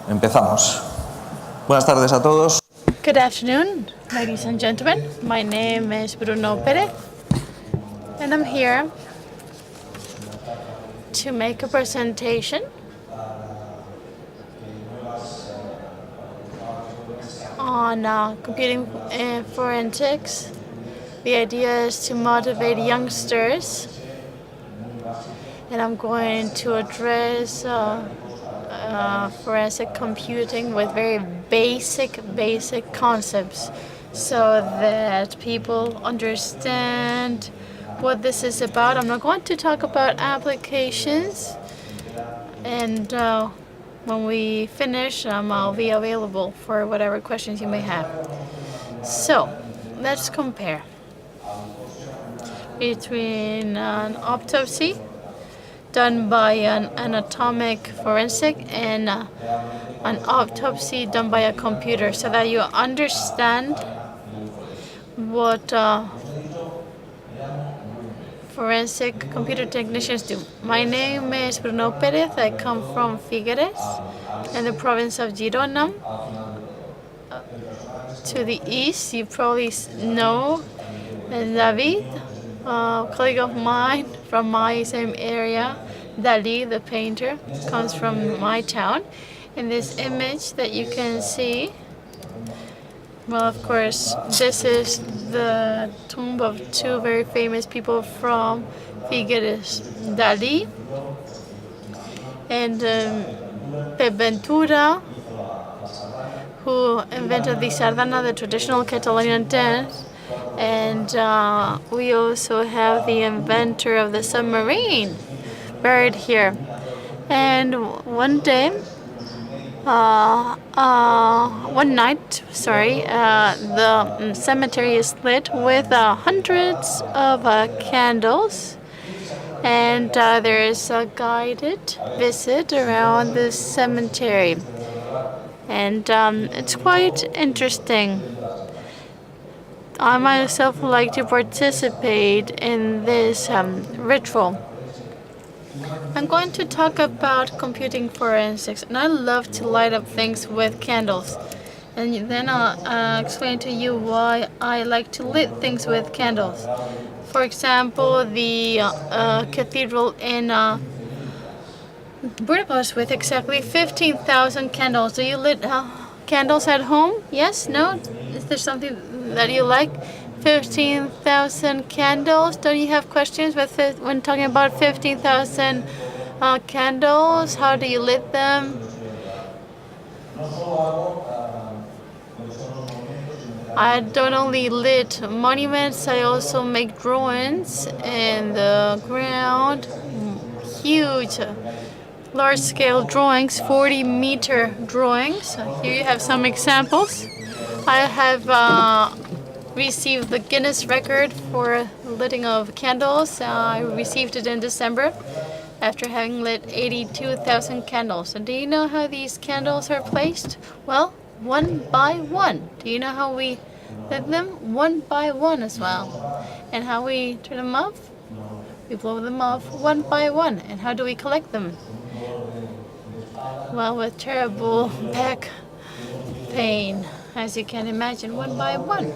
Empezamos. Buenas tardes a todos. Good afternoon, ladies and gentlemen. My name is Bruno Perez, and I'm here to make a presentation on computing forensics. The idea is to motivate youngsters, and I'm going to address forensic computing with very basic concepts so that people understand what this is about. I'm not going to talk about applications, and when we finish, I'll be available for whatever questions you may have. So, let's compare between an autopsy done by an anatomic forensic and an autopsy done by a computer, so that you understand what forensic computer technicians do. My name is Bruno Perez. I come from Figueres in the province of Girona. To the east, you probably know David, a colleague of mine from my same area. Dali, the painter, comes from my town. In this image that you can see, well, of course, this is the tomb of two very famous people from Figueres, Dali and Pep Ventura, who invented the sardana, the traditional Catalonian dance. And we also have the inventor of the submarine buried here. And one night, the cemetery is lit with hundreds of candles, and there is a guided visit around the cemetery, and it's quite interesting. I myself would like to participate in this ritual. I'm going to talk about computing forensics, and I love to light up things with candles. And then I'll explain to you why I like to lit things with candles. For example, the cathedral in Burgos with exactly 15,000 candles. Do you lit candles at home? Yes? No? Is there something that you like? 15,000 candles? Don't you have questions when talking about 15,000 candles? How do you lit them? I don't only lit monuments, I also make drawings in the ground. Huge, large-scale drawings, 40-meter drawings. Here you have some examples. I have received the Guinness record for lighting of candles. I received it in December after having lit 82,000 candles. And do you know how these candles are placed? Well, one by one. Do you know how we lit them? One by one as well. And how we turn them off? We blow them off one by one. And how do we collect them? Well, with terrible back pain, as you can imagine, one by one.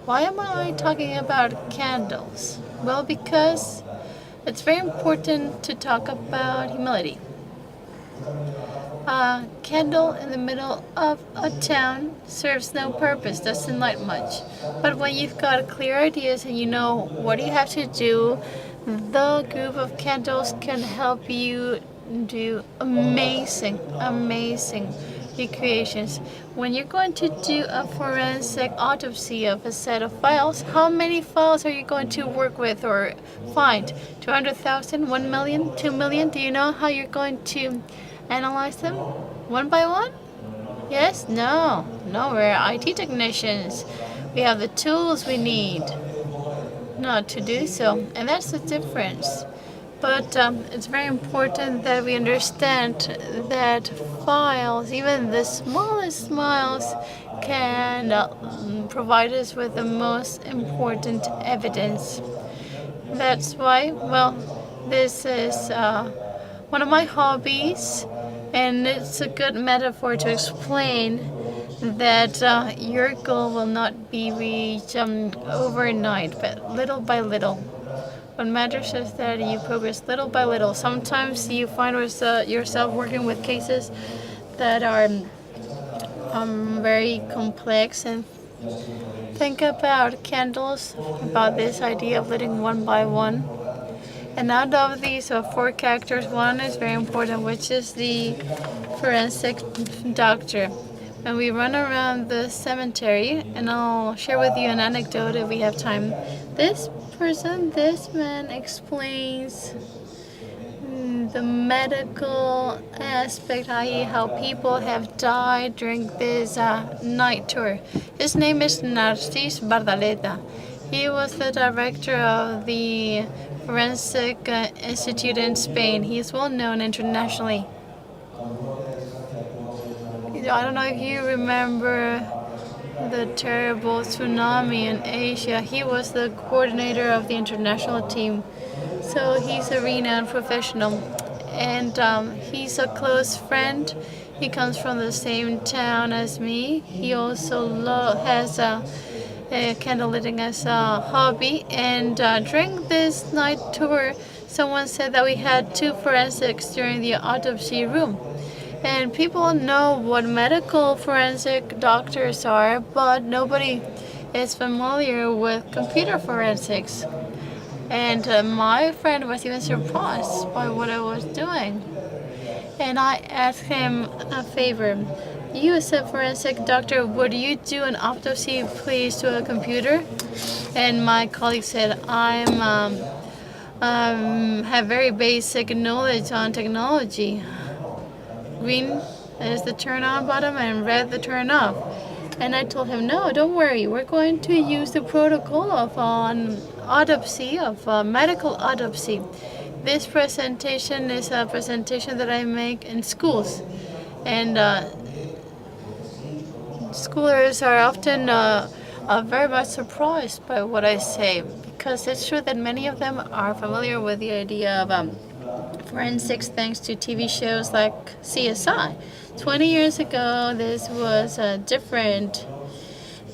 Why am I talking about candles? Well, because it's very important to talk about humility. A candle in the middle of a town serves no purpose, doesn't light much. But when you've got clear ideas and you know what you have to do, the group of candles can help you do amazing recreations. When you're going to do a forensic autopsy of a set of files, how many files are you going to work with or find? 200,000, 1 million, 2 million? Do you know how you're going to analyze them one by one? Yes? No, we're IT technicians. We have the tools we need not to do so, and that's the difference. But it's very important that we understand that files, even the smallest files, can provide us with the most important evidence. That's why, well, this is one of my hobbies, And it's a good metaphor to explain that your goal will not be reached overnight, but little by little. What matters is that you progress little by little. Sometimes you find yourself working with cases that are very complex, and think about candles, about this idea of living one by one. And out of these 4 characters, one is very important, which is the forensic doctor. When we run around the cemetery, and I'll share with you an anecdote if we have time. This man explains the medical aspect, i.e. how people have died during this night tour. His name is Narcis Bardaleta. He was the director of the Forensic Institute in Spain. He is well known internationally. I don't know if you remember the terrible tsunami in Asia. He was the coordinator of the international team. So he's a renowned professional. And he's a close friend. He comes from the same town as me. He also has candle lighting as a hobby. And during this night tour, someone said that we had 2 forensics during the autopsy room. And people know what medical forensic doctors are, but nobody is familiar with computer forensics. And my friend was even surprised by what I was doing. And I asked him a favor. You as a forensic doctor, would you do an autopsy please to a computer? And my colleague said, have very basic knowledge on technology. Green is the turn on button and red the turn off. And I told him, no, don't worry. We're going to use the protocol of autopsy, of medical autopsy. This presentation is a presentation that I make in schools. And schoolers are often very much surprised by what I say, because it's true that many of them are familiar with the idea of forensics thanks to TV shows like CSI. 20 years ago, this was different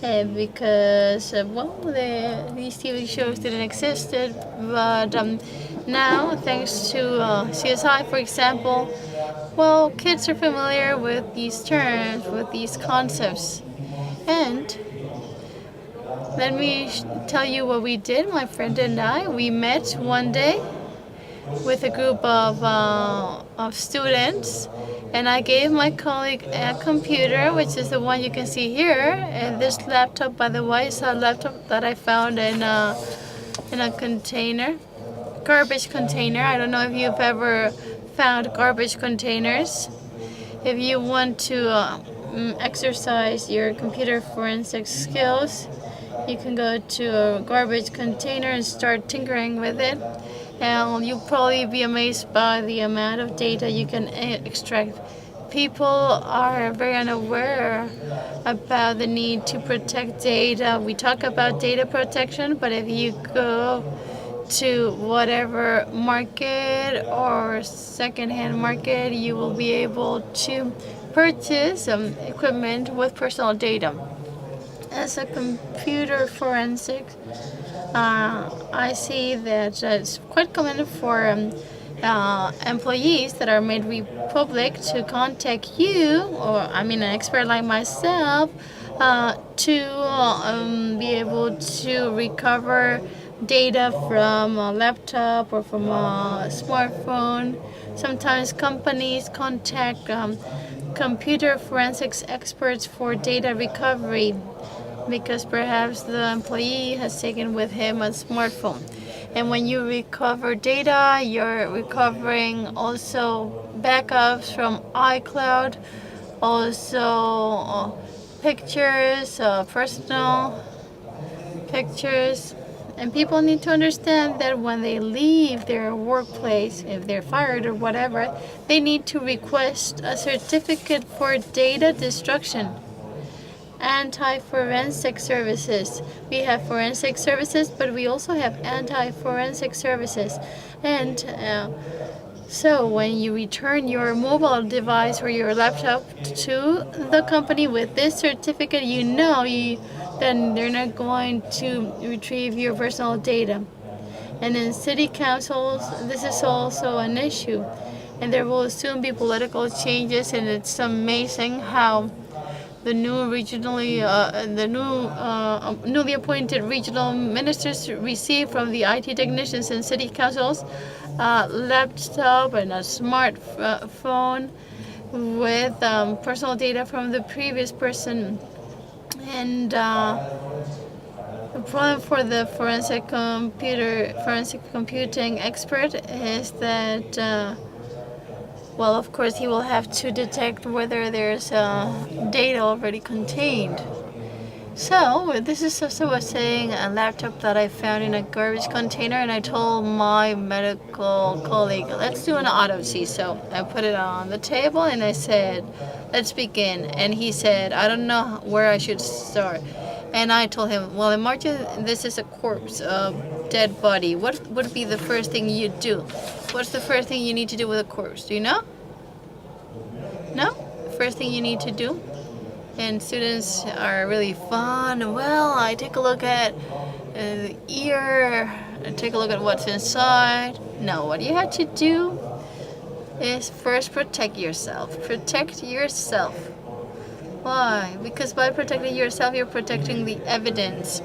because, these TV shows didn't exist. But now, thanks to CSI, for example, kids are familiar with these terms, with these concepts. And let me tell you what we did, my friend and I. We met one day with a group of students, and I gave my colleague a computer, which is the one you can see here. And this laptop, by the way, is a laptop that I found in a container, garbage container. I don't know if you've ever found garbage containers. If you want to exercise your computer forensics skills, you can go to a garbage container and start tinkering with it. And you'll probably be amazed by the amount of data you can extract. People are very unaware about the need to protect data. We talk about data protection, but if you go to whatever market or second-hand market, you will be able to purchase equipment with personal data. As a computer forensics, I see that it's quite common for employees that are made public to contact you, or an expert like myself, to be able to recover data from a laptop or from a smartphone. Sometimes companies contact computer forensics experts for data recovery, because perhaps the employee has taken with him a smartphone. And when you recover data, you're recovering also backups from iCloud, also pictures, personal pictures. And people need to understand that when they leave their workplace, if they're fired or whatever, they need to request a certificate for data destruction. Anti-forensic services. We have forensic services, but we also have anti-forensic services. And So when you return your mobile device or your laptop to the company with this certificate, then they're not going to retrieve your personal data. And in city councils, this is also an issue. And there will soon be political changes, and it's amazing how the newly appointed regional ministers receive from the IT technicians and city councils a laptop and a smartphone with personal data from the previous person. And the problem for the forensic computing expert is that, well, of course, he will have to detect whether there's data already contained. So this is, as I was saying, a laptop that I found in a garbage container, and I told my medical colleague, let's do an autopsy. So I put it on the table and I said, let's begin. And he said, I don't know where I should start. And I told him, well, imagine this is a corpse, a dead body. What would be the first thing you do? What's the first thing you need to do with a corpse? Do you know? No? First thing you need to do? And students are really fun. Well, I take a look at the ear, I take a look at what's inside. No, what you have to do is first protect yourself. Protect yourself. Why? Because by protecting yourself, you're protecting the evidence.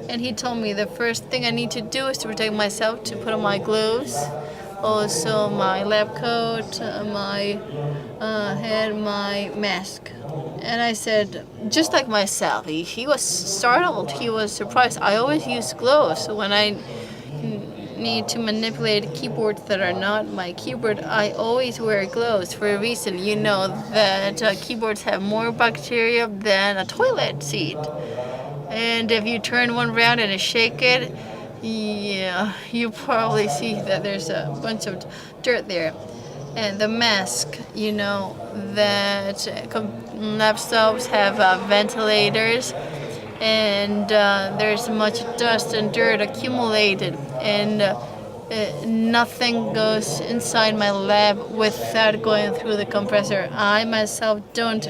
And he told me the first thing I need to do is to protect myself, to put on my gloves, also my lab coat, my head, my mask. And I said, just like myself, he was startled, he was surprised. I always use gloves when I need to manipulate keyboards that are not my keyboard. I always wear gloves for a reason. You know that keyboards have more bacteria than a toilet seat. And if you turn one round and shake it, yeah, you probably see that there's a bunch of dirt there. And the mask, you know that laptops have ventilators, and there's much dust and dirt accumulated, and nothing goes inside my lab without going through the compressor. I myself don't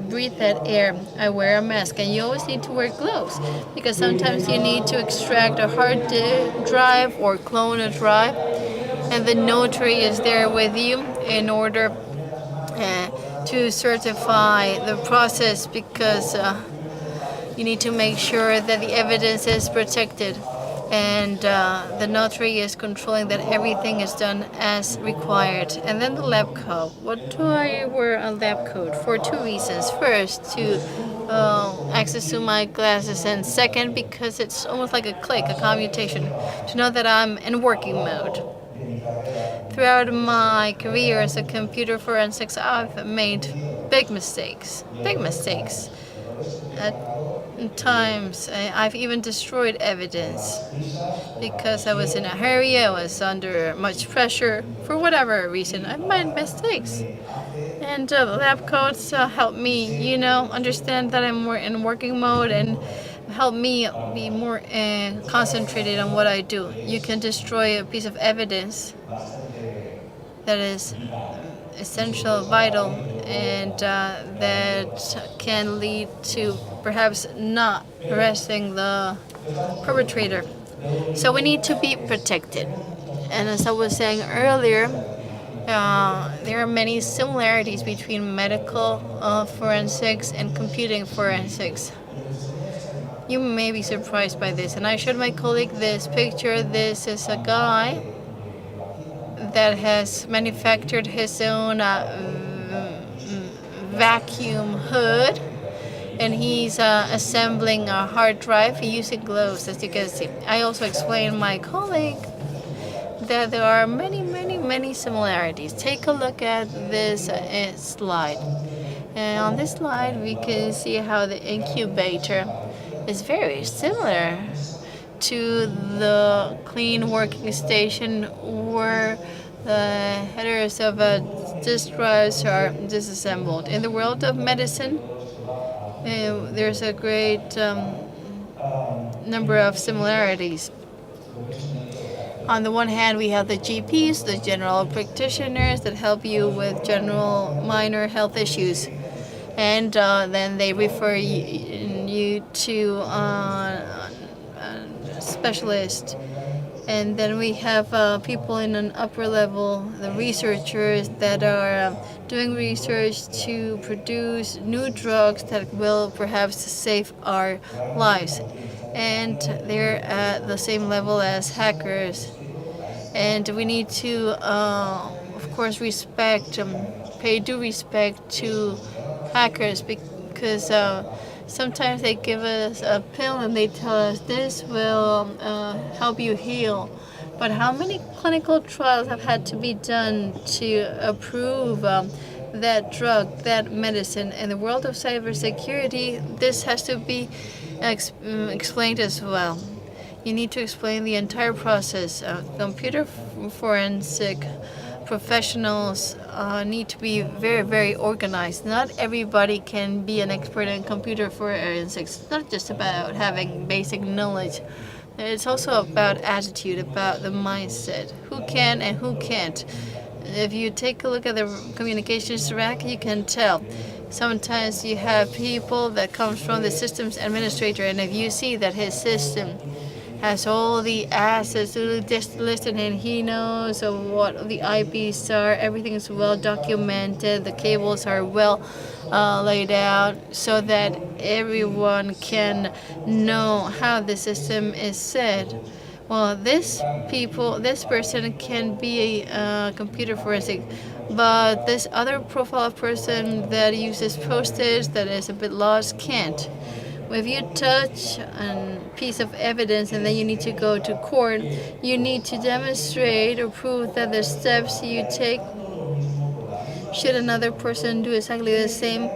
breathe that air. I wear a mask, and you always need to wear gloves because sometimes you need to extract a hard drive or clone a drive, and the notary is there with you in order to certify the process, because you need to make sure that the evidence is protected, and the notary is controlling that everything is done as required. And then the lab coat. What do I wear a lab coat? For two reasons. First, to access to my glasses, and second, because it's almost like a click, a commutation, to know that I'm in working mode. Throughout my career as a computer forensics, I've made big mistakes. At times, I've even destroyed evidence because I was in a hurry, I was under much pressure. For whatever reason, I've made mistakes. And lab coats help me, understand that I'm more in working mode, and help me be more concentrated on what I do. You can destroy a piece of evidence that is essential, vital, and that can lead to perhaps not arresting the perpetrator. So we need to be protected. And as I was saying earlier, there are many similarities between medical forensics and computing forensics. You may be surprised by this. And I showed my colleague this picture. This is a guy that has manufactured his own vacuum hood, and he's assembling a hard drive using gloves, as you can see. I also explained my colleague that there are many similarities. Take a look at this slide. And on this slide, we can see how the incubator is very similar to the clean working station where the headers of disk drives are disassembled. In the world of medicine, there's a great number of similarities. On the one hand, we have the GPs, the general practitioners that help you with general minor health issues. And then they refer you to a specialist. And then we have people in an upper level, the researchers that are doing research to produce new drugs that will perhaps save our lives. And they're at the same level as hackers. And we need to, of course, pay due respect to hackers, because sometimes they give us a pill and they tell us this will help you heal. But how many clinical trials have had to be done to approve that drug, that medicine? In the world of cybersecurity, this has to be explained as well. You need to explain the entire process. Computer forensic professionals need to be very, very organized. Not everybody can be an expert in computer forensics. It's not just about having basic knowledge. It's also about attitude, about the mindset. Who can and who can't. If you take a look at the communications rack, you can tell. Sometimes you have people that comes from the systems administrator, and if you see that his system has all the assets listed and he knows what the IPs are, everything is well documented, the cables are well laid out so that everyone can know how the system is set. Well, this person can be a computer forensic, but this other profile person that uses Post-its, that is a bit lost, can't. If you touch a piece of evidence and then you need to go to court, you need to demonstrate or prove that the steps you take, should another person do exactly the same,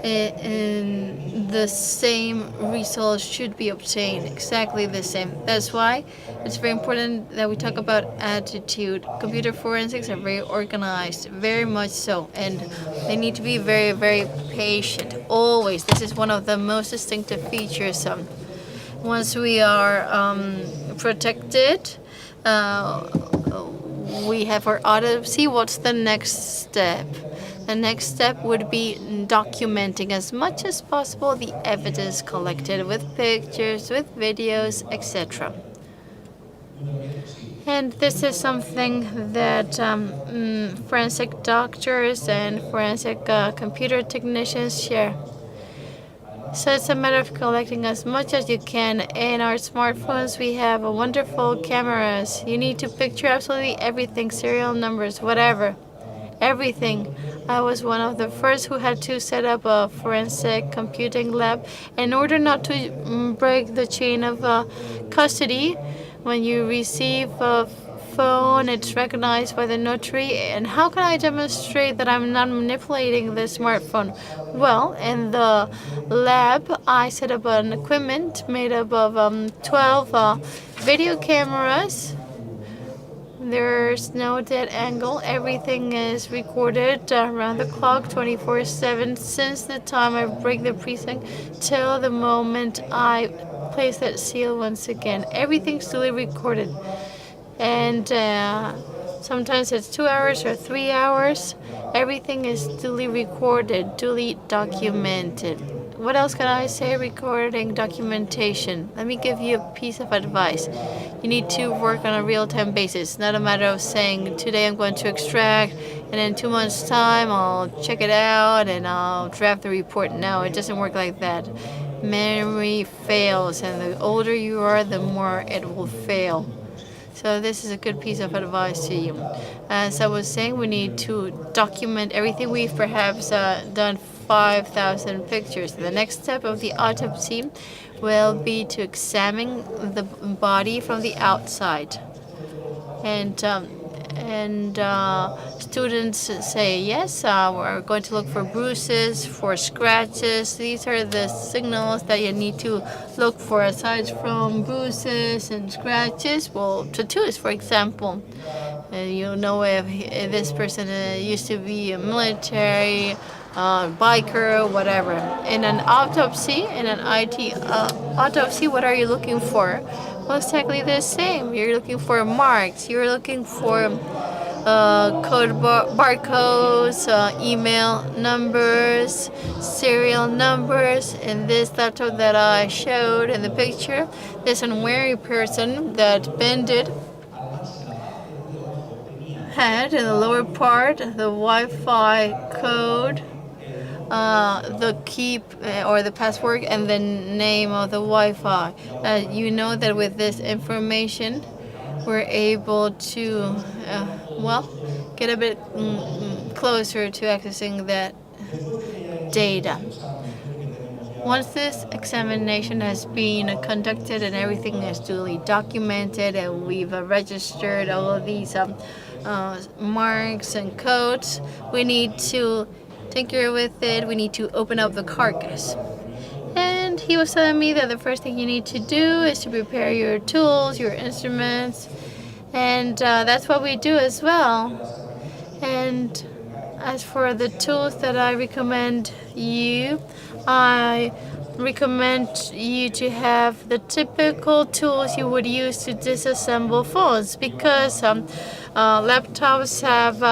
and the same results should be obtained, exactly the same. That's why it's very important that we talk about attitude. Computer forensics are very organized, very much so, and they need to be very, very patient, always. This is one of the most distinctive features. Once we are protected, we have our autopsy. What's the next step? The next step would be documenting as much as possible the evidence collected with pictures, with videos, etc. And this is something that forensic doctors and forensic computer technicians share. So it's a matter of collecting as much as you can. In our smartphones, we have wonderful cameras. You need to picture absolutely everything, serial numbers, whatever. Everything. I was one of the first who had to set up a forensic computing lab in order not to break the chain of custody. When you receive a phone, it's recognized by the notary. And how can I demonstrate that I'm not manipulating the smartphone? Well, in the lab, I set up an equipment made up of 12 video cameras. There's no dead angle. Everything is recorded around the clock, 24/7, since the time I break the precinct till the moment I place that seal once again. Everything's duly recorded. And sometimes it's 2 hours or 3 hours. Everything is duly recorded, duly documented. What else can I say? Recording, documentation. Let me give you a piece of advice. You need to work on a real-time basis. Not a matter of saying, today I'm going to extract, and in 2 months' time I'll check it out and I'll draft the report. No, it doesn't work like that. Memory fails, and the older you are, the more it will fail. So this is a good piece of advice to you. As I was saying, we need to document everything. We've perhaps done 5,000 pictures. The next step of the autopsy will be to examine the body from the outside. And students say, yes, we're going to look for bruises, for scratches. These are the signals that you need to look for. Aside from bruises and scratches, well, tattoos, for example. You know if this person used to be a military, biker, whatever. In an autopsy, in an IT autopsy, what are you looking for? Well, it's exactly the same. You're looking for marks. You're looking for barcodes, email numbers, serial numbers. In this laptop that I showed in the picture, this unwary person that bended had in the lower part the Wi-Fi code, the key or the password, and the name of the Wi-Fi. You know that with this information, we're able to, get a bit closer to accessing that data. Once this examination has been conducted and everything is duly documented and we've registered all of these marks and codes, we need to tinker with it. We need to open up the carcass. And he was telling me that the first thing you need to do is to prepare your tools, your instruments, and that's what we do as well. And as for the tools that I recommend you, I recommend you to have the typical tools you would use to disassemble phones, because laptops have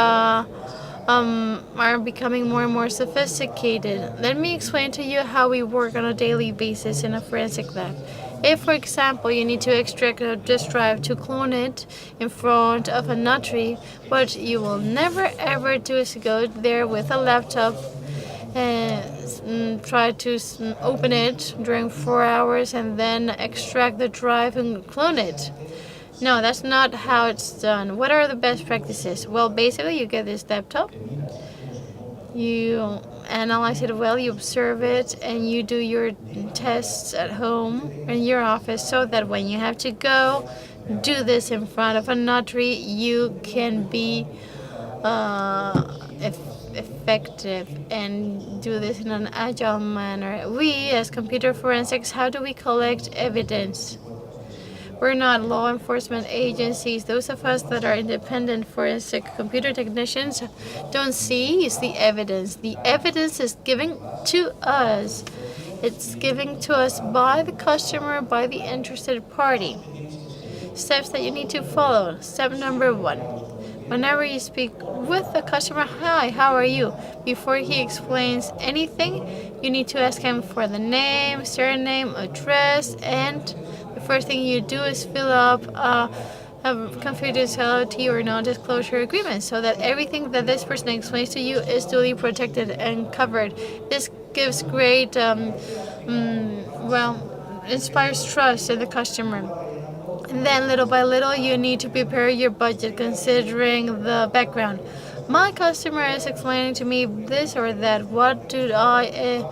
are becoming more and more sophisticated. Let me explain to you how we work on a daily basis in a forensic lab. If, for example, you need to extract a disk drive to clone it in front of a notary, what you will never ever do is go there with a laptop and try to open it during 4 hours and then extract the drive and clone it. No, that's not how it's done. What are the best practices? Well, basically, you get this laptop, you analyze it well, you observe it, and you do your tests at home in your office so that when you have to go do this in front of a notary, you can be effective and do this in an agile manner. We, as computer forensics, how do we collect evidence? We're not law enforcement agencies. Those of us that are independent forensic computer technicians don't see is the evidence. The evidence is given to us. It's given to us by the customer, by the interested party. Steps that you need to follow. Step number 1. Whenever you speak with the customer, hi, how are you? Before he explains anything, you need to ask him for the name, surname, address, and the first thing you do is fill up a confidentiality or non-disclosure agreement so that everything that this person explains to you is duly protected and covered. This gives great, inspires trust in the customer. And then little by little, you need to prepare your budget considering the background. My customer is explaining to me this or that. What do I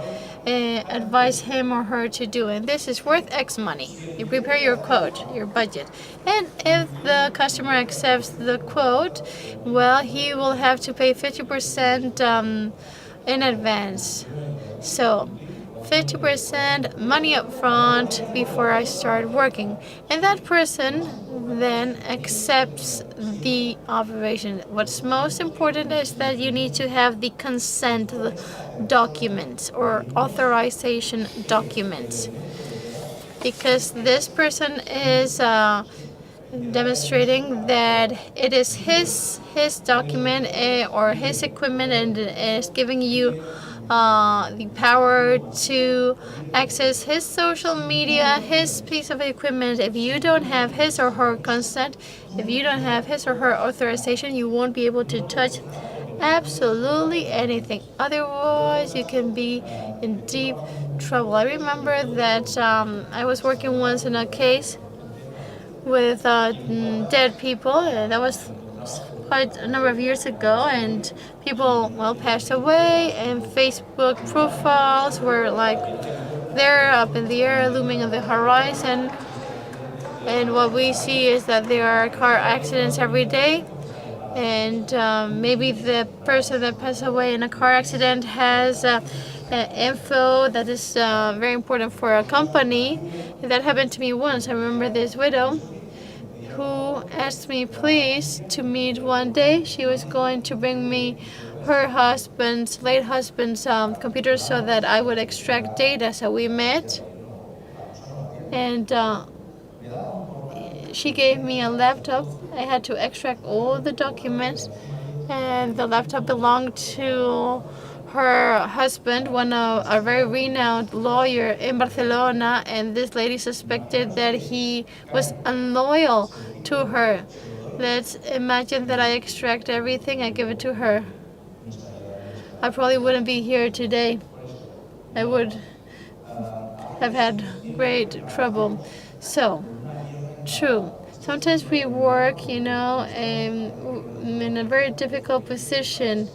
advise him or her to do? And this is worth X money. You prepare your quote, your budget. And if the customer accepts the quote, well, he will have to pay 50% in advance. So 50% money up front before I start working. And that person then accepts the operation. What's most important is that you need to have the consent documents or authorization documents, because this person is demonstrating that it is his document or his equipment, and is giving you the power to access his social media, his piece of equipment. If you don't have his or her consent, if you don't have his or her authorization, you won't be able to touch absolutely anything. Otherwise, you can be in deep trouble. I remember that I was working once in a case with dead people, and that was quite a number of years ago, and people passed away, and Facebook profiles were like there up in the air, looming on the horizon. And what we see is that there are car accidents every day, and maybe the person that passed away in a car accident has info that is very important for a company. That happened to me once. I remember this widow who asked me please to meet one day. She was going to bring me her late husband's computer so that I would extract data. So we met, and she gave me a laptop. I had to extract all the documents, and the laptop belonged to her husband, a very renowned lawyer in Barcelona, and this lady suspected that he was unloyal to her. Let's imagine that I extract everything, I give it to her. I probably wouldn't be here today. I would have had great trouble. So, true. Sometimes we work, in a very difficult position.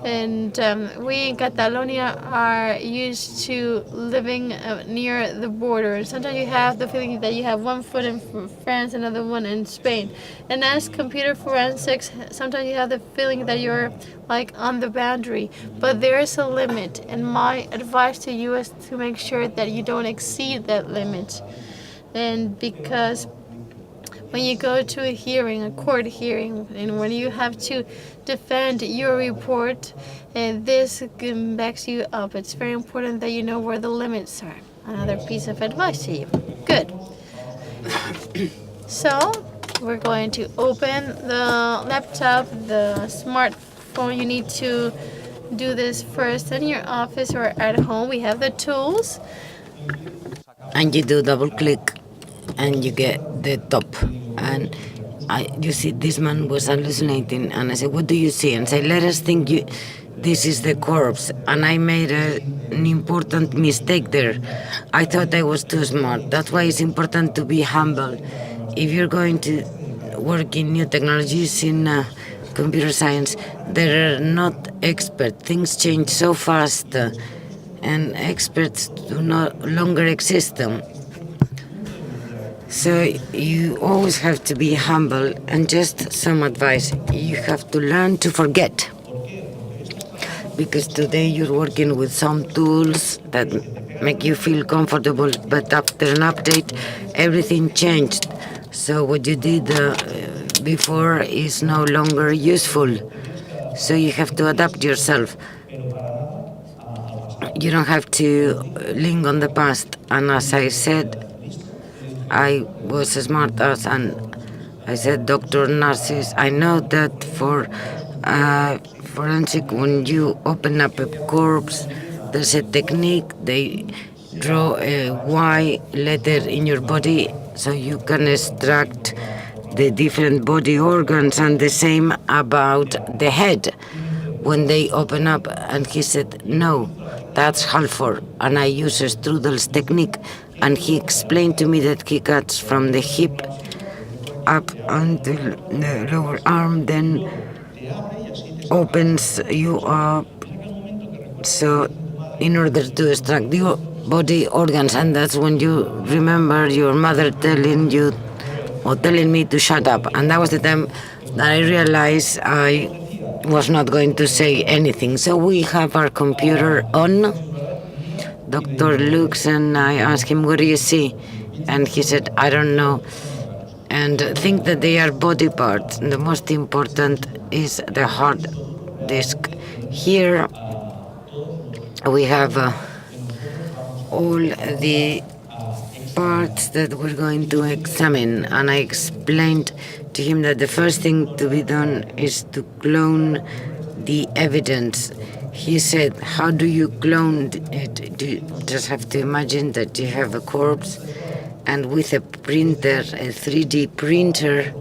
And we in Catalonia are used to living near the border. And sometimes you have the feeling that you have one foot in France, another one in Spain. And as computer forensics, sometimes you have the feeling that you're like on the boundary. But there is a limit. And my advice to you is to make sure that you don't exceed that limit. And because when you go to a hearing, a court hearing, and when you have to defend your report, and this backs you up, it's very important that you know where the limits are. Another piece of advice to you. Good. So, we're going to open the laptop, the smartphone. You need to do this first in your office or at home. We have the tools. And you do double click and you get the top. And you see this man was hallucinating, and I said, what do you see? And say, let us think this is the corpse. And I made an important mistake there. I thought I was too smart. That's why it's important to be humble. If you're going to work in new technologies in computer science, there are not experts. Things change so fast, and experts do no longer exist. So you always have to be humble, and just some advice. You have to learn to forget. Because today you're working with some tools that make you feel comfortable, but after an update, everything changed. So what you did before is no longer useful. So you have to adapt yourself. You don't have to linger on the past. And as I said, I was smart as, and I said, Dr. Narcis, I know that for forensic, when you open up a corpse, there's a technique. They draw a Y letter in your body so you can extract the different body organs, and the same about the head when they open up. And he said, no, that's Halford. And I use a Strudel's technique. And he explained to me that he cuts from the hip up until the lower arm, then opens you up, so in order to extract your body organs. And that's when you remember your mother telling you or telling me to shut up. And that was the time that I realized I was not going to say anything. So we have our computer on. Doctor looks, and I ask him, what do you see? And he said, I don't know. And think that they are body parts. The most important is the hard disk. Here we have all the parts that we're going to examine. And I explained to him that the first thing to be done is to clone the evidence. He said, how do you clone it? You just have to imagine that you have a corpse, and with a printer, a 3D printer,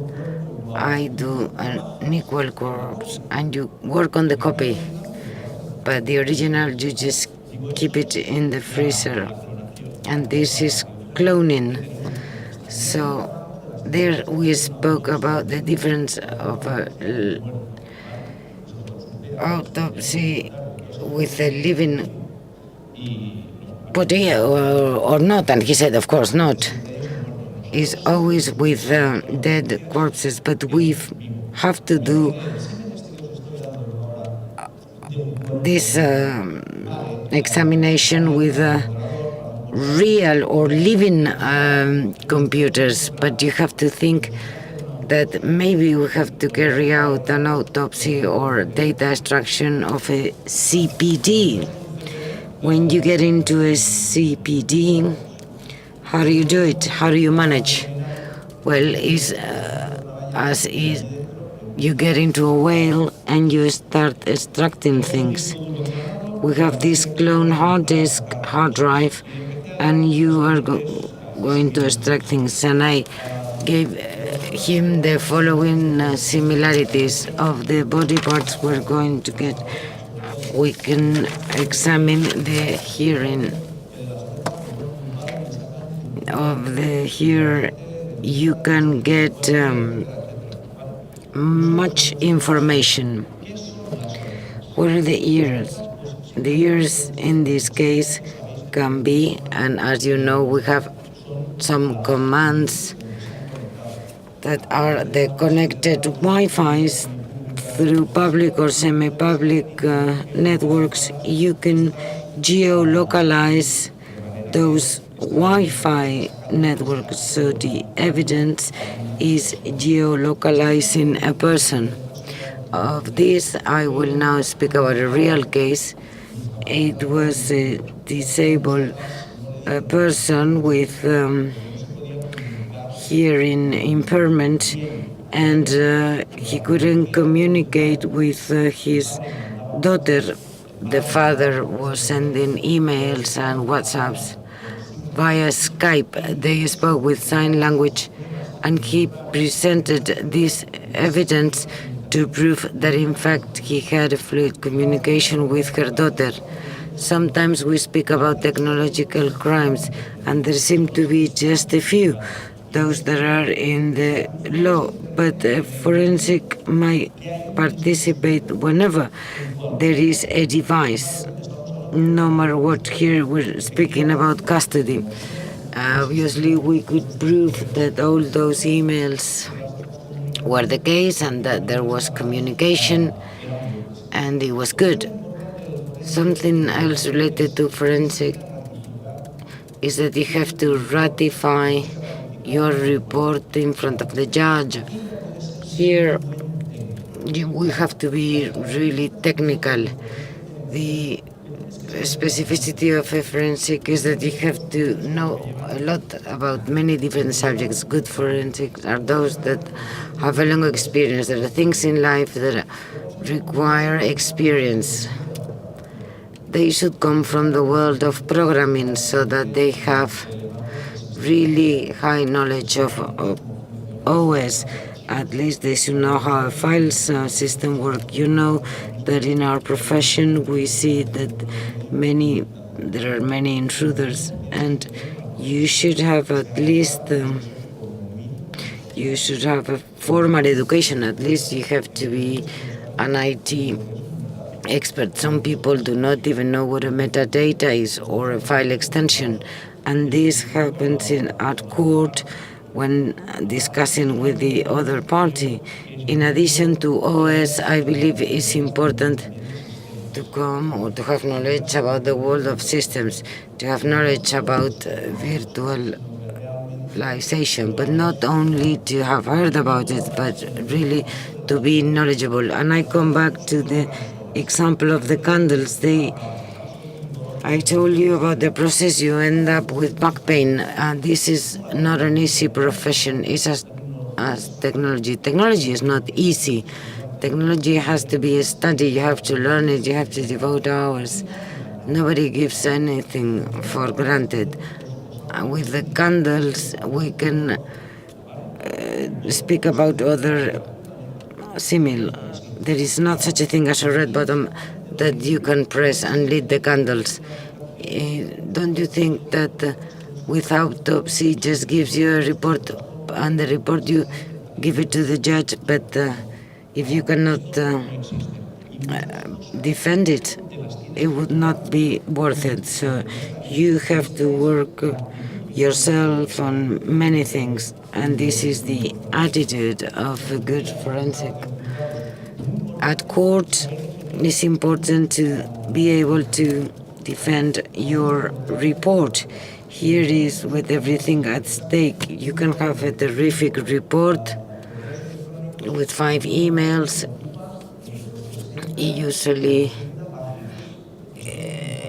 I do an equal corpse, and you work on the copy. But the original, you just keep it in the freezer. And this is cloning. So there we spoke about the difference of autopsy with a living body or not. And he said, of course not. It's always with dead corpses, but we have to do this examination with real or living computers. But you have to think that maybe we have to carry out an autopsy or data extraction of a CPD. When you get into a CPD, how do you do it? How do you manage? Well, is as is you get into a whale and you start extracting things. We have this clone hard disk, hard drive, and you are going to extract things. And I gave him the following similarities of the body parts we're going to get. We can examine the hearing of the here. You can get much information. What are the ears? The ears in this case can be, and as you know, we have some commands that are the connected Wi-Fi's through public or semi-public networks. You can geolocalize those Wi-Fi networks, so the evidence is geolocalizing a person. Of this, I will now speak about a real case. It was a disabled person with hearing impairment, and he couldn't communicate with his daughter. The father was sending emails and WhatsApps via Skype. They spoke with sign language, and he presented this evidence to prove that in fact he had a fluid communication with her daughter. Sometimes we speak about technological crimes, and there seem to be just a few, those that are in the law, but forensic might participate whenever there is a device. No matter what, here we're speaking about custody. Obviously, we could prove that all those emails were the case and that there was communication and it was good. Something else related to forensic is that you have to ratify your report in front of the judge. Here, we have to be really technical. The specificity of a forensic is that you have to know a lot about many different subjects. Good forensics are those that have a long experience. There are things in life that require experience. They should come from the world of programming so that they have really high knowledge of OS. At least they should know how a file system works. You know that in our profession we see that there are many intruders, and you should have at least you should have a formal education. At least you have to be an IT expert. Some people do not even know what a metadata is or a file extension, and this happens at court when discussing with the other party. In addition to OS, I believe it's important to come or to have knowledge about the world of systems, to have knowledge about virtualization, but not only to have heard about it, but really to be knowledgeable. And I come back to the example of the candles. I told you about the process. You end up with back pain, and this is not an easy profession. It's as technology. Technology is not easy. Technology has to be a study. You have to learn it. You have to devote hours. Nobody gives anything for granted. With the candles, we can speak about other similar. There is not such a thing as a red button that you can press and lit the candles. Don't you think that with autopsy just gives you a report, and the report you give it to the judge, but if you cannot defend it, it would not be worth it. So you have to work yourself on many things, and this is the attitude of a good forensic. At court, it's important to be able to defend your report. Here is with everything at stake. You can have a terrific report with 5 emails. It usually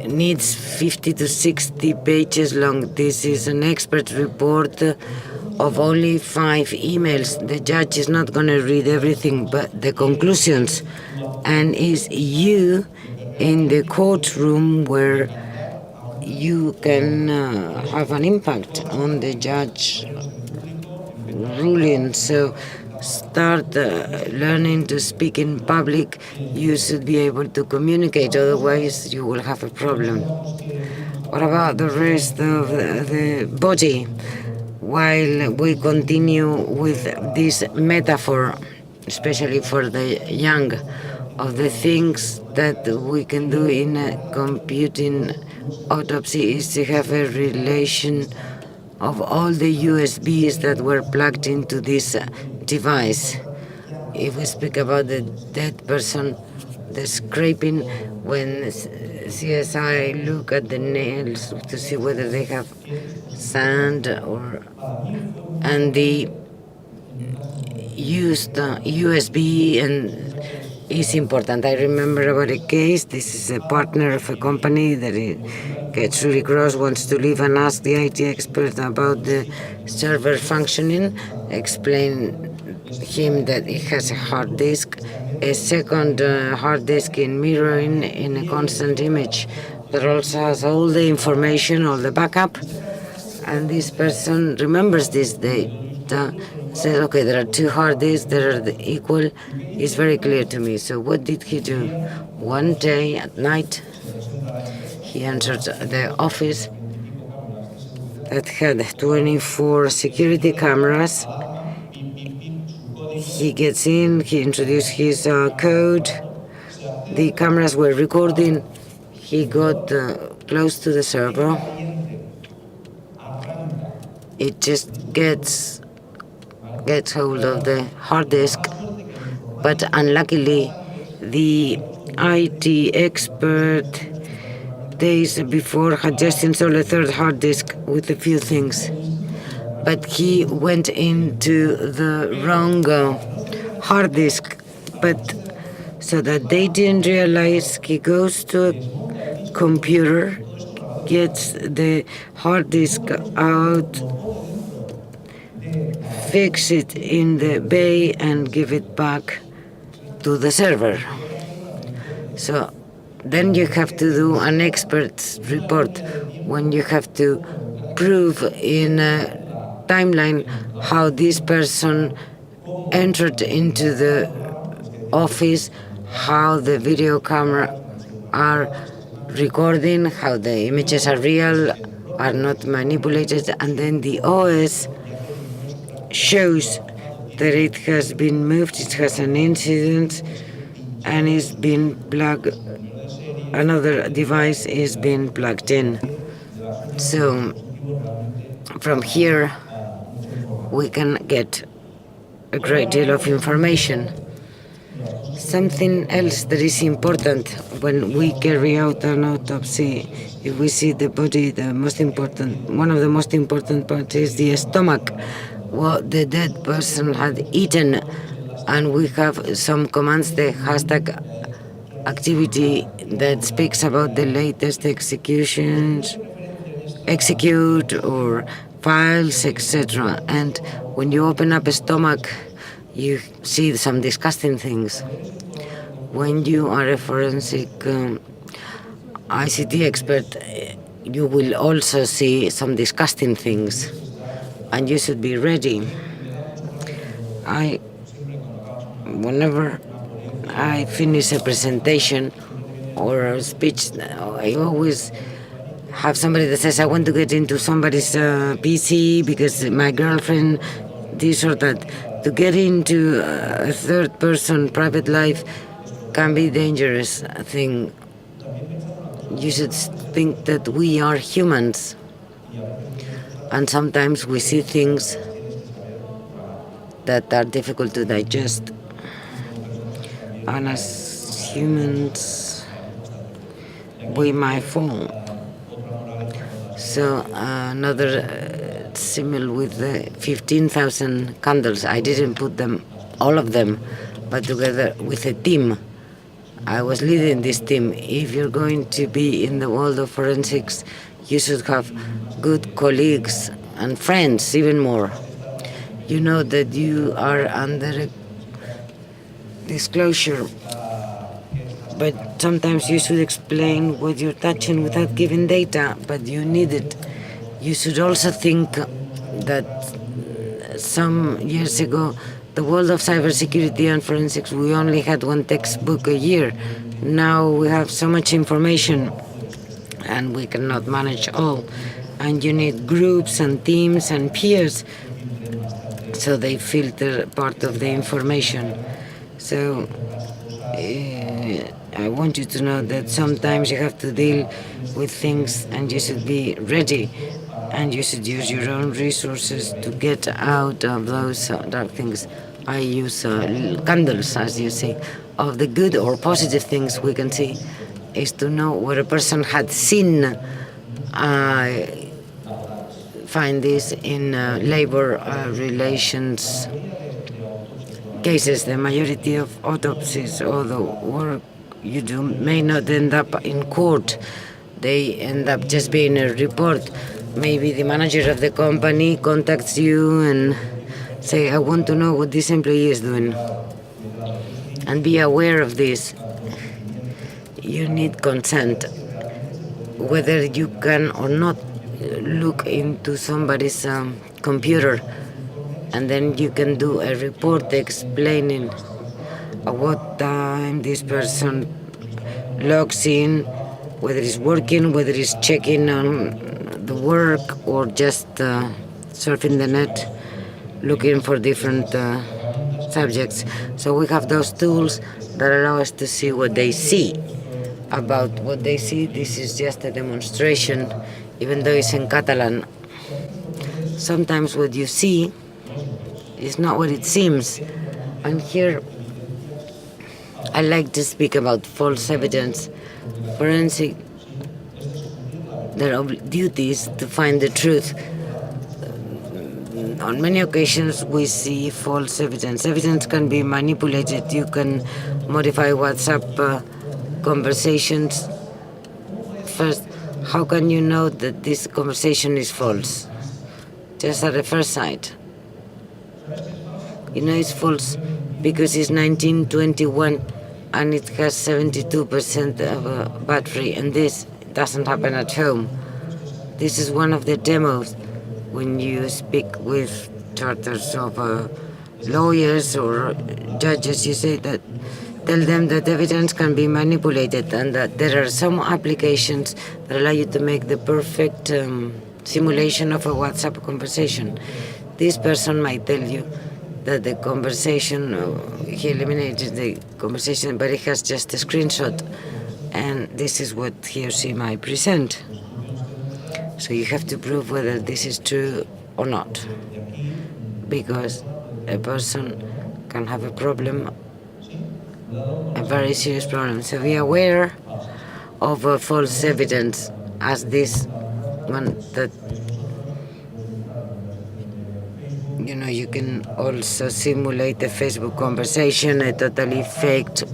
needs 50 to 60 pages long. This is an expert report of only 5 emails. The judge is not going to read everything but the conclusions, and it's you in the courtroom where you can have an impact on the judge ruling. So start learning to speak in public. You should be able to communicate, otherwise you will have a problem. What about the rest of the body? While we continue with this metaphor, especially for the young, of the things that we can do in a computing autopsy is to have a relation of all the USBs that were plugged into this device. If we speak about the dead person, the scraping, when CSI look at the nails to see whether they have sand and the used USB and is important. I remember about a case. This is a partner of a company that gets really cross, wants to leave, and ask the IT expert about the server functioning. Explain him that it has a hard disk, a second hard disk in mirroring in a constant image that also has all the information, all the backup. And this person remembers this data, says, okay, there are 2 hard disks that are equal. It's very clear to me. So what did he do? One day at night, he entered the office that had 24 security cameras. He gets in, he introduced his code. The cameras were recording. He got close to the server. It just gets hold of the hard disk, but unluckily the IT expert days before had just installed a 3rd hard disk with a few things, but he went into the wrong hard disk, but so that they didn't realize, he goes to a computer, gets the hard disk out, fix it in the bay and give it back to the server. So then you have to do an expert's report when you have to prove in a timeline how this person entered into the office, how the video camera are recording, how the images are real, are not manipulated, and then the OS shows that it has been moved, it has an incident, and it's been plugged, another device is being plugged in. So from here we can get a great deal of information. Something else that is important when we carry out an autopsy, if we see the body, one of the most important parts is the stomach, what the dead person had eaten, and we have some commands, the hashtag activity that speaks about the latest executions, execute or files, etc. And when you open up a stomach, you see some disgusting things. When you are a forensic ICT expert, you will also see some disgusting things, and you should be ready. Whenever I finish a presentation or a speech, I always have somebody that says, I want to get into somebody's PC because my girlfriend, this or that. To get into a third person private life can be a dangerous thing. You should think that we are humans, and sometimes we see things that are difficult to digest, and as humans we might fall. So another similar with the 15,000 candles. I didn't put them, all of them, but together with a team. I was leading this team. If you're going to be in the world of forensics, you should have good colleagues and friends, even more. you know that you are under disclosure, but sometimes you should explain what you're touching without giving data, but you need it. You should also think that some years ago, the world of cybersecurity and forensics, we only had one textbook a year. Now we have so much information and we cannot manage all. And you need groups and teams and peers so they filter part of the information. So I want you to know that sometimes you have to deal with things and you should be ready and you should use your own resources to get out of those dark things. I use candles, as you say, of the good or positive things we can see is to know what a person had seen. I find this in labor relations cases. The majority of autopsies or the work you do may not end up in court. They end up just being a report. Maybe the manager of the company contacts you and say, I want to know what this employee is doing. And be aware of this. You need consent. Whether you can or not look into somebody's computer, and then you can do a report explaining at what time this person logs in, whether it's working, whether it's checking on the work, or just surfing the net, looking for different subjects. So we have those tools that allow us to see what they see. About what they see, this is just a demonstration, even though it's in Catalan. Sometimes what you see is not what it seems. And here I like to speak about false evidence. Forensic, their duty is to find the truth. On many occasions we see false evidence. Evidence can be manipulated. You can modify WhatsApp conversations. First, how can you know that this conversation is false? Just at the first sight. You know it's false because it's 1921 and it has 72% of a battery, and this doesn't happen at home. This is one of the demos when you speak with charters of lawyers or judges. You say that, tell them that evidence can be manipulated and that there are some applications that allow you to make the perfect simulation of a WhatsApp conversation. This person might tell you that the conversation, he eliminated the conversation, but he has just a screenshot, and this is what he or she might present. So you have to prove whether this is true or not, because a person can have a problem, a very serious problem. So be aware of false evidence as this one that, you know, you can also simulate a Facebook conversation, a totally faked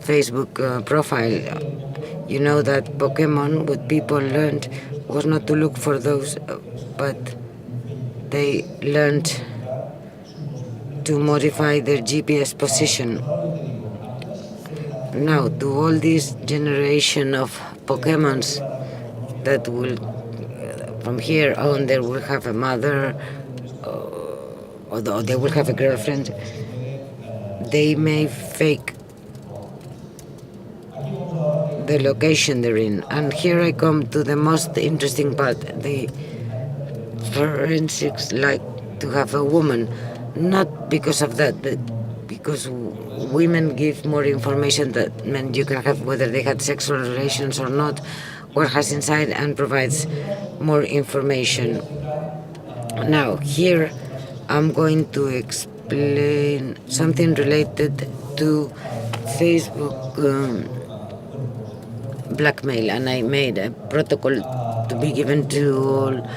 Facebook profile. You know that Pokemon, what people learned was not to look for those, but they learned to modify their GPS position. Now, to all this generation of Pokemons that will, from here on, they will have a mother, or they will have a girlfriend, they may fake the location they're in. And here I come to the most interesting part. The forensics like to have a woman, not because of that, but because women give more information that men you can have, whether they had sexual relations or not, what has inside, and provides more information. Now, here I'm going to explain something related to Facebook blackmail, and I made a protocol to be given to all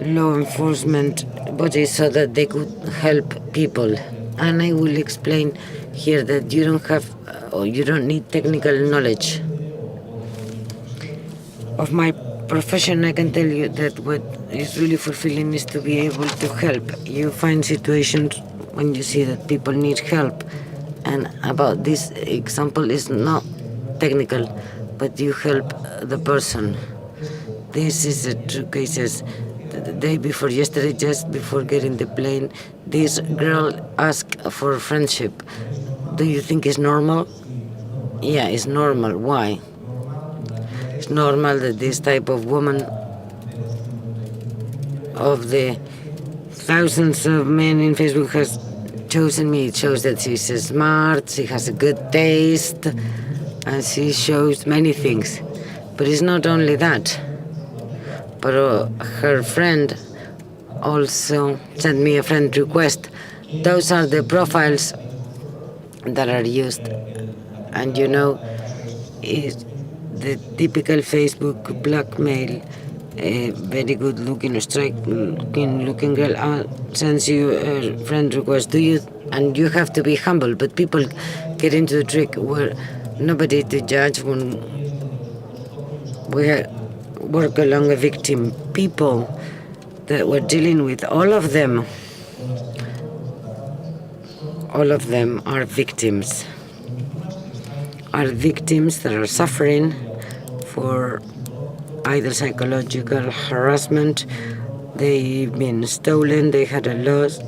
law enforcement bodies so that they could help people. And I will explain here that you don't have, or you don't need technical knowledge. Of my profession, I can tell you that what is really fulfilling is to be able to help. You find situations when you see that people need help, and about this example is not technical, but you help the person. This is a true cases. The day before yesterday, just before getting the plane, this girl asked for friendship. Do you think it's normal? Yeah, it's normal. Why? It's normal that this type of woman, of the thousands of men in Facebook, has chosen me. It shows that she's smart, she has a good taste, and she shows many things. But it's not only that. But her friend also sent me a friend request. Those are the profiles that are used. And you know, it's the typical Facebook blackmail. A very good looking, striking looking girl sends you a friend request. And you have to be humble, but people get into the trick where nobody to judge when we work along a victim. People that we're dealing with, all of them are victims. Are victims that are suffering for either psychological harassment, they've been stolen, they had a loss,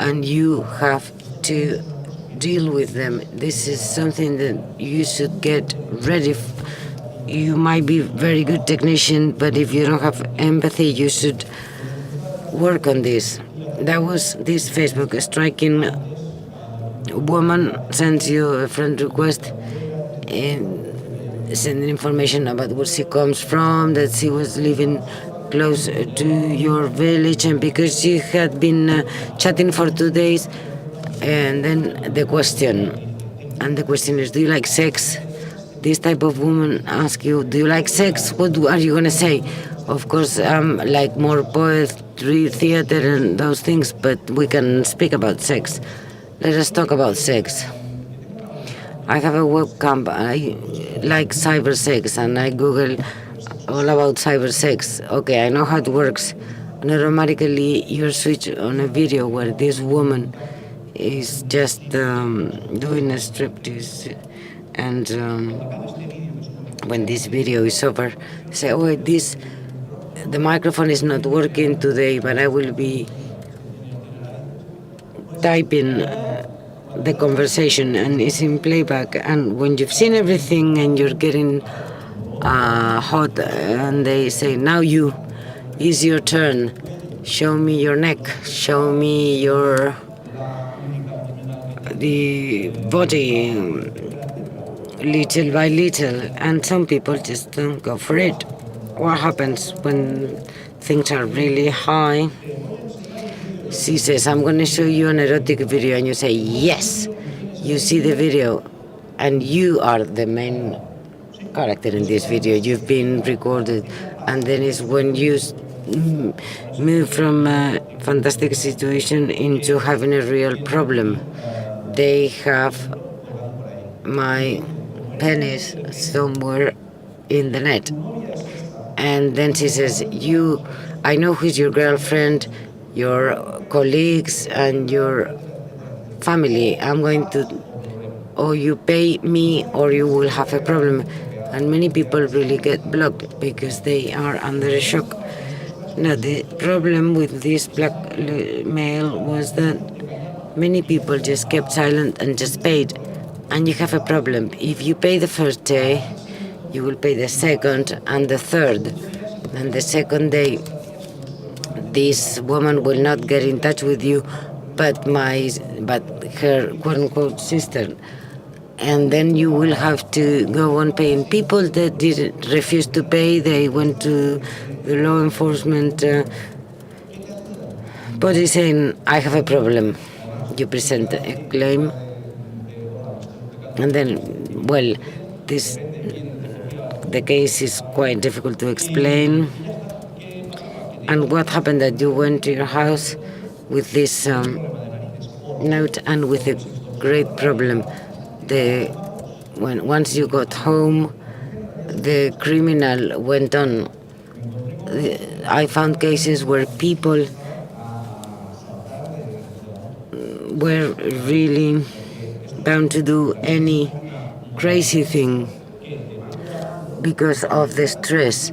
and you have to deal with them. This is something that you should get ready. You might be a very good technician, but if you don't have empathy, you should work on this. That was this Facebook striking woman sends you a friend request and sending information about where she comes from, that she was living close to your village, and because she had been chatting for 2 days, and then the question is, do you like sex? This type of woman asks you, do you like sex? What are you going to say? Of course, I'm like more poetry, theater, and those things, but we can speak about sex. Let us talk about sex. I have a webcam. I like cyber sex, and I Google all about cyber sex. Okay, I know how it works. And automatically, you switch on a video where this woman is just doing a striptease. And when this video is over, say, oh, the microphone is not working today, but I will be typing the conversation, and it's in playback. And when you've seen everything and you're getting hot, and they say, now it's your turn. Show me your neck. Show me the body, little by little. And some people just don't go for it. What happens when things are really high? She says, I'm going to show you an erotic video, and you say, yes. You see the video, and you are the main character in this video. You've been recorded, and then it's when you move from a fantastic situation into having a real problem. They have my penis somewhere in the net. And then she says, I know who's your girlfriend, your colleagues, and your family. I'm going to, or you pay me or you will have a problem. And many people really get blocked because they are under a shock. Now, the problem with this blackmail was that many people just kept silent and just paid. And you have a problem. If you pay the first day, you will pay the second and the third. And the second day, this woman will not get in touch with you, but her quote-unquote sister. And then you will have to go on paying. People that didn't refuse to pay, they went to the law enforcement body saying, I have a problem. You present a claim. And then, well, the case is quite difficult to explain. And what happened that you went to your house with this note and with a great problem. Once you got home, the criminal went on I found cases where people were really bound to do any crazy thing because of the stress.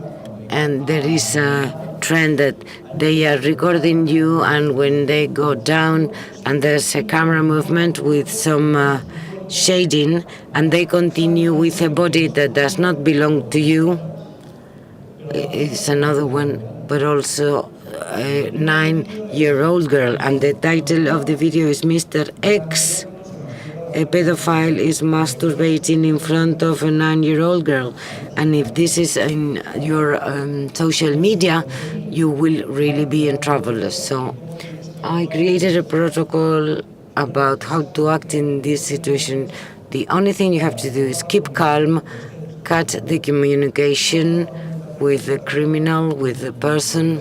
And there is a trend that they are recording you, and when they go down and there's a camera movement with some shading, and they continue with a body that does not belong to you. It's another one, but also a 9-year-old girl, and the title of the video is Mr. X. A pedophile is masturbating in front of a 9-year-old girl. And if this is in your social media, you will really be in trouble. So I created a protocol about how to act in this situation. The only thing you have to do is keep calm, cut the communication with the criminal, with the person,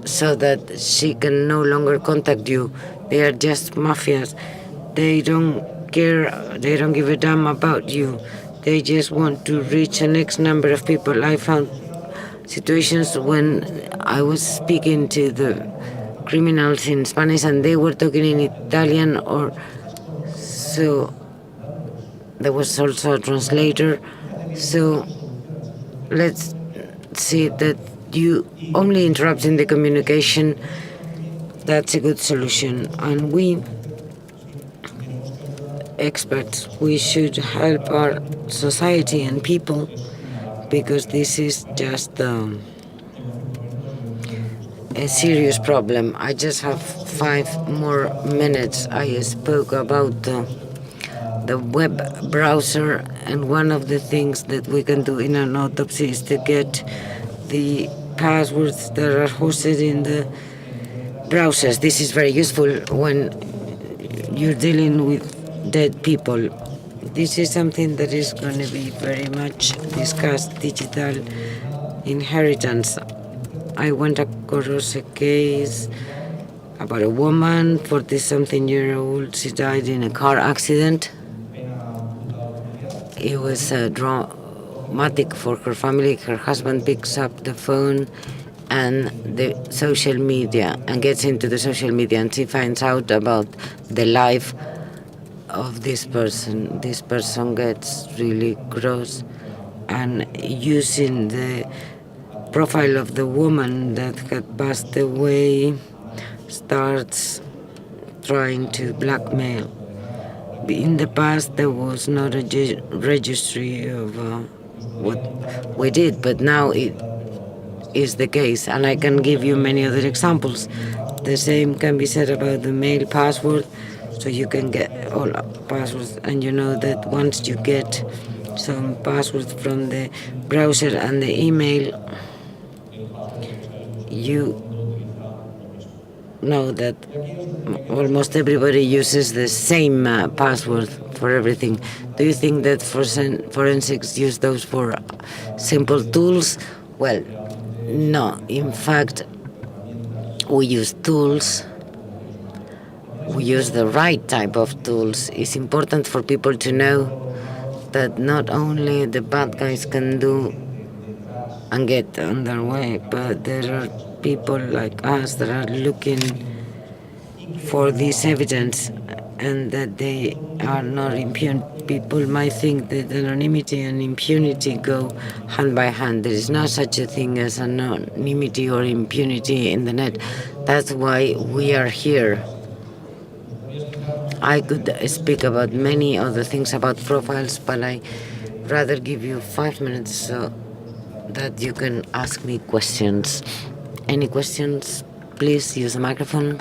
so that she can no longer contact you. They are just mafias. They don't care, they don't give a damn about you. They just want to reach a next number of people. I found situations when I was speaking to the criminals in Spanish and they were talking in Italian, or so there was also a translator. So let's see that you only interrupting the communication. That's a good solution. And we experts, we should help our society and people, because this is just a serious problem. I just have 5 more minutes. I spoke about the web browser, and one of the things that we can do in an autopsy is to get the passwords that are hosted in the browsers. This is very useful when you're dealing with dead people. This is something that is going to be very much discussed, digital inheritance. I went across a case about a woman, 40-something-year-old. She died in a car accident. It was dramatic for her family. Her husband picks up the phone and the social media and gets into the social media, and she finds out about the life of this person. This person gets really gross, and using the profile of the woman that had passed away, starts trying to blackmail. In the past, there was not a registry of what we did, but now it is the case, and I can give you many other examples. The same can be said about the mail password. So you can get all passwords, and you know that once you get some passwords from the browser and the email, you know that almost everybody uses the same password for everything. Do you think that forensics use those for simple tools? Well, no. In fact, we use tools. We use the right type of tools. It's important for people to know that not only the bad guys can do and get on their way, but there are people like us that are looking for this evidence, and that they are not impune. People might think that anonymity and impunity go hand by hand. There is no such a thing as anonymity or impunity in the net. That's why we are here. I could speak about many other things about profiles, but I rather give you 5 minutes so that you can ask me questions. Any questions? Please use the microphone.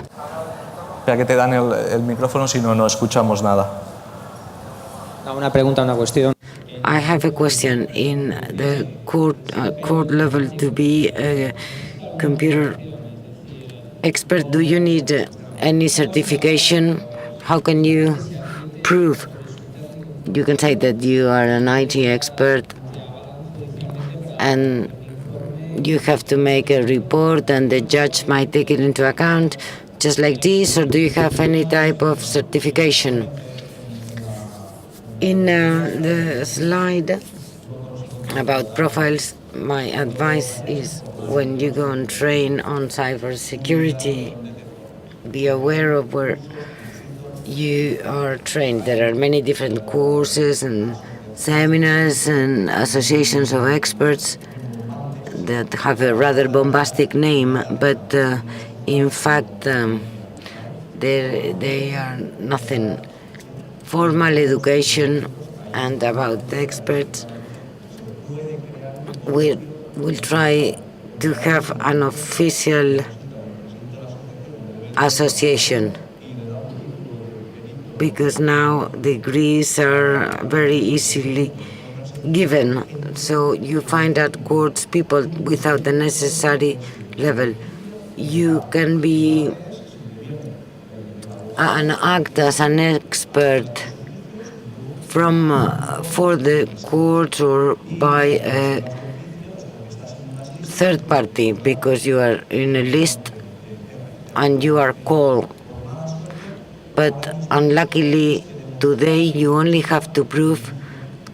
Ya que te dan el micrófono, si no, no escuchamos nada. Una pregunta, una cuestión. I have a question. In the court level, to be a computer expert, do you need any certification? How can you prove? You can say that you are an IT expert and you have to make a report and the judge might take it into account just like this, or do you have any type of certification? In the slide about profiles, my advice is when you go and train on cybersecurity, be aware of where you are trained. There are many different courses and seminars and associations of experts that have a rather bombastic name, but in fact they are nothing. Formal education and about the experts, we'll try to have an official association, because now degrees are very easily given. So you find at courts people without the necessary level. You can be and act as an expert from for the court or by a third party, because you are in a list and you are called. But unluckily today you only have to prove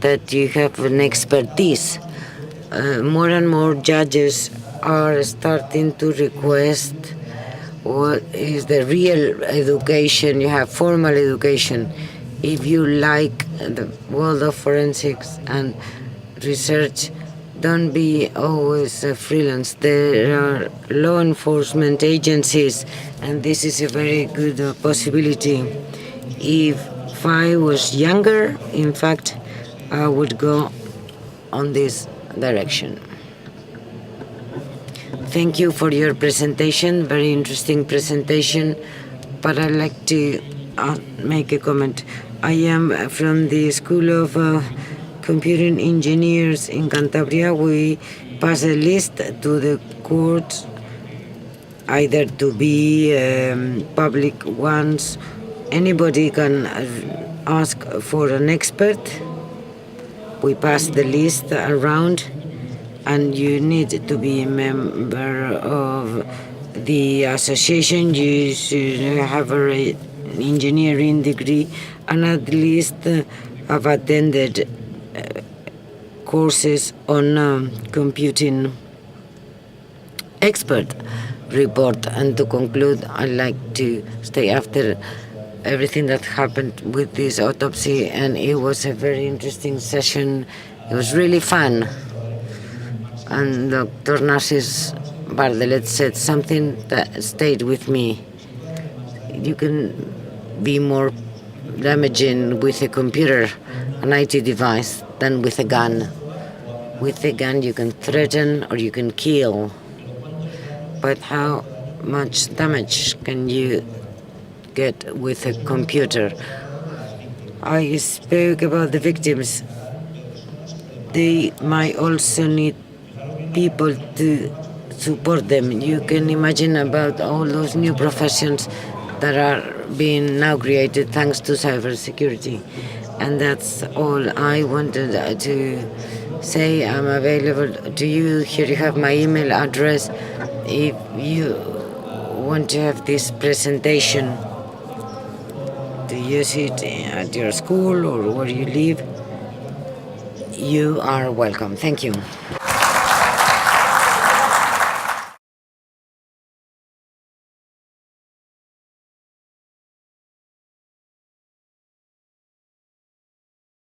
that you have an expertise. More and more judges are starting to request what is the real education. You have formal education. If you like the world of forensics and research, don't be always a freelance. There are law enforcement agencies, and this is a very good possibility. If I was younger, in fact, I would go on this direction. Thank you for your presentation, very interesting presentation, but I'd like to make a comment. I am from the School of Computing Engineers in Cantabria. We pass a list to the courts, either to be public ones. Anybody can ask for an expert. We pass the list around, and you need to be a member of the association. You should have an engineering degree and at least have attended courses on computing expert report. And to conclude, I'd like to stay after everything that happened with this autopsy, and it was a very interesting session. It was really fun. And Dr. Narcis Bardelet said something that stayed with me. You can be more damaging with a computer, an IT device, than with a gun. With a gun you can threaten or you can kill. But how much damage can you get with a computer? I spoke about the victims. They might also need people to support them. You can imagine about all those new professions that are being now created thanks to cybersecurity. And that's all I wanted to say. I'm available to you. Here you have my email address. If you want to have this presentation, to use it at your school or where you live, you are welcome. Thank you.